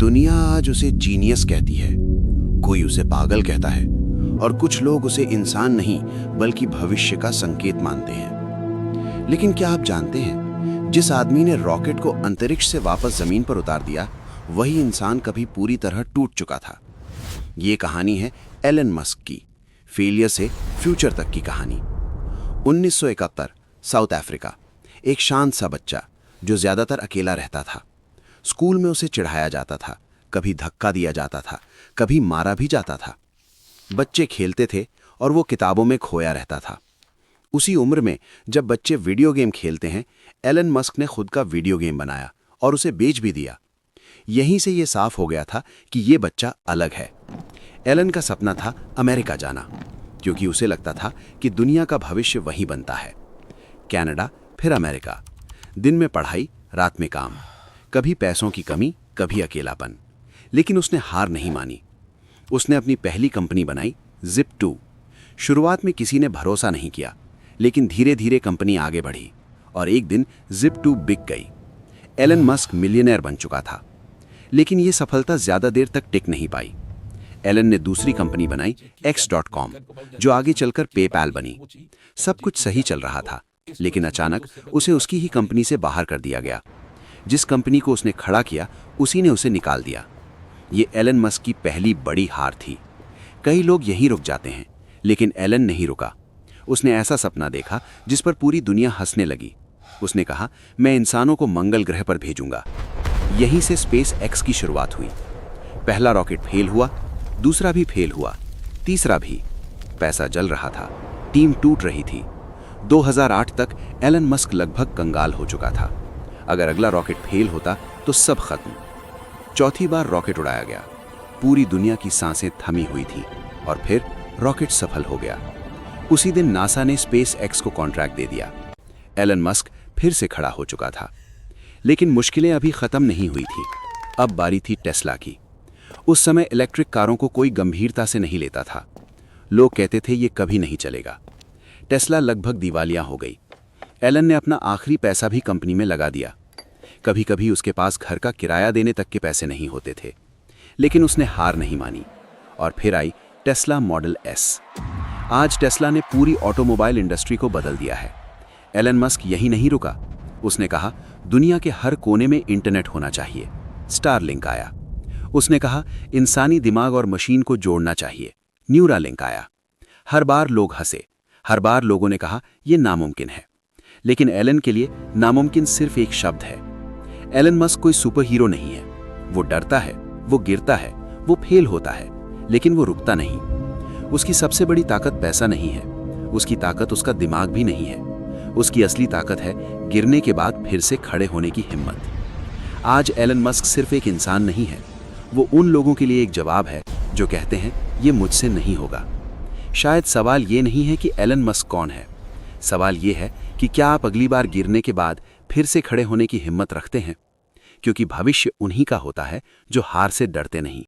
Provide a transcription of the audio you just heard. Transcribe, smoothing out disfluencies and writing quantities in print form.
दुनिया आज उसे जीनियस कहती है, कोई उसे पागल कहता है और कुछ लोग उसे इंसान नहीं बल्कि भविष्य का संकेत मानते हैं। लेकिन क्या आप जानते हैं, जिस आदमी ने रॉकेट को अंतरिक्ष से वापस जमीन पर उतार दिया, वही इंसान कभी पूरी तरह टूट चुका था। ये कहानी है एलन मस्क की, फेलियर से फ्यूचर तक की कहानी। 1971, साउथ अफ्रीका। एक शांत सा बच्चा जो ज्यादातर अकेला रहता था। स्कूल में उसे चिढ़ाया जाता था, कभी धक्का दिया जाता था, कभी मारा भी जाता था। बच्चे खेलते थे और वो किताबों में खोया रहता था। उसी उम्र में जब बच्चे वीडियो गेम खेलते हैं, एलन मस्क ने खुद का वीडियो गेम बनाया और उसे बेच भी दिया। यहीं से ये साफ हो गया था कि ये बच्चा अलग है। एलन का सपना था अमेरिका जाना, क्योंकि उसे लगता था कि दुनिया का भविष्य वहीं बनता है। कनाडा, फिर अमेरिका। दिन में पढ़ाई, रात में काम। कभी पैसों की कमी, कभी अकेलापन। लेकिन उसने हार नहीं मानी। उसने अपनी पहली कंपनी बनाई, Zip2। शुरुआत में किसी ने भरोसा नहीं किया, लेकिन धीरे धीरे कंपनी आगे बढ़ी और एक दिन Zip2 बिक गई। एलन मस्क मिलियनेयर बन चुका था। लेकिन यह सफलता ज्यादा देर तक टिक नहीं पाई। एलन ने दूसरी कंपनी बनाई, X.com, जो आगे चलकर पेपैल बनी। सब कुछ सही चल रहा था, लेकिन अचानक उसे उसकी ही कंपनी से बाहर कर दिया गया। जिस कंपनी को उसने खड़ा किया, उसी ने उसे निकाल दिया। ये एलन मस्क की पहली बड़ी हार थी। कई लोग यहीं रुक जाते हैं, लेकिन एलन नहीं रुका। उसने ऐसा सपना देखा जिस पर पूरी दुनिया हंसने लगी। उसने कहा, मैं इंसानों को मंगल ग्रह पर भेजूंगा। यहीं से स्पेस एक्स की शुरुआत हुई। पहला रॉकेट फेल हुआ, दूसरा भी फेल हुआ, तीसरा भी। पैसा जल रहा था, टीम टूट रही थी। 2008 तक एलन मस्क लगभग कंगाल हो चुका था। अगर अगला रॉकेट फेल होता तो सब खत्म। चौथी बार रॉकेट उड़ाया गया। पूरी दुनिया की सांसें थमी हुई थी और फिर रॉकेट सफल हो गया। उसी दिन नासा ने स्पेस एक्स को कॉन्ट्रैक्ट दे दिया। एलन मस्क फिर से खड़ा हो चुका था। लेकिन मुश्किलें अभी खत्म नहीं हुई थी। अब बारी थी टेस्ला की। उस समय इलेक्ट्रिक कारों को कोई गंभीरता से नहीं लेता था। लोग कहते थे ये कभी नहीं चलेगा। टेस्ला लगभग दिवालिया हो गई। एलन ने अपना आखिरी पैसा भी कंपनी में लगा दिया। कभी कभी उसके पास घर का किराया देने तक के पैसे नहीं होते थे। लेकिन उसने हार नहीं मानी और फिर आई टेस्ला मॉडल एस। आज टेस्ला ने पूरी ऑटोमोबाइल इंडस्ट्री को बदल दिया है। एलन मस्क यही नहीं रुका। उसने कहा, दुनिया के हर कोने में इंटरनेट होना चाहिए। स्टारलिंक आया। उसने कहा, इंसानी दिमाग और मशीन को जोड़ना चाहिए। न्यूरालिंक आया। हर बार लोग हंसे, हर बार लोगों ने कहा यह नामुमकिन है। लेकिन एलन के लिए नामुमकिन सिर्फ एक शब्द है। एलन मस्क कोई सुपर हीरो नहीं है। वो डरता है, वो गिरता है, वो फेल होता है, लेकिन वो रुकता नहीं। उसकी सबसे बड़ी ताकत पैसा नहीं है। उसकी ताकत उसका दिमाग भी नहीं है। उसकी असली ताकत है गिरने के बाद फिर से खड़े होने की हिम्मत। आज एलन मस्क सिर्फ एक इंसान नहीं है। वो उन लोगों के लिए एक जवाब है जो कहते हैं ये मुझसे नहीं होगा। शायद सवाल ये नहीं है कि एलन मस्क कौन है। सवाल ये है कि क्या आप अगली बार गिरने के बाद फिर से खड़े होने की हिम्मत रखते हैं? क्योंकि भविष्य उन्हीं का होता है जो हार से डरते नहीं।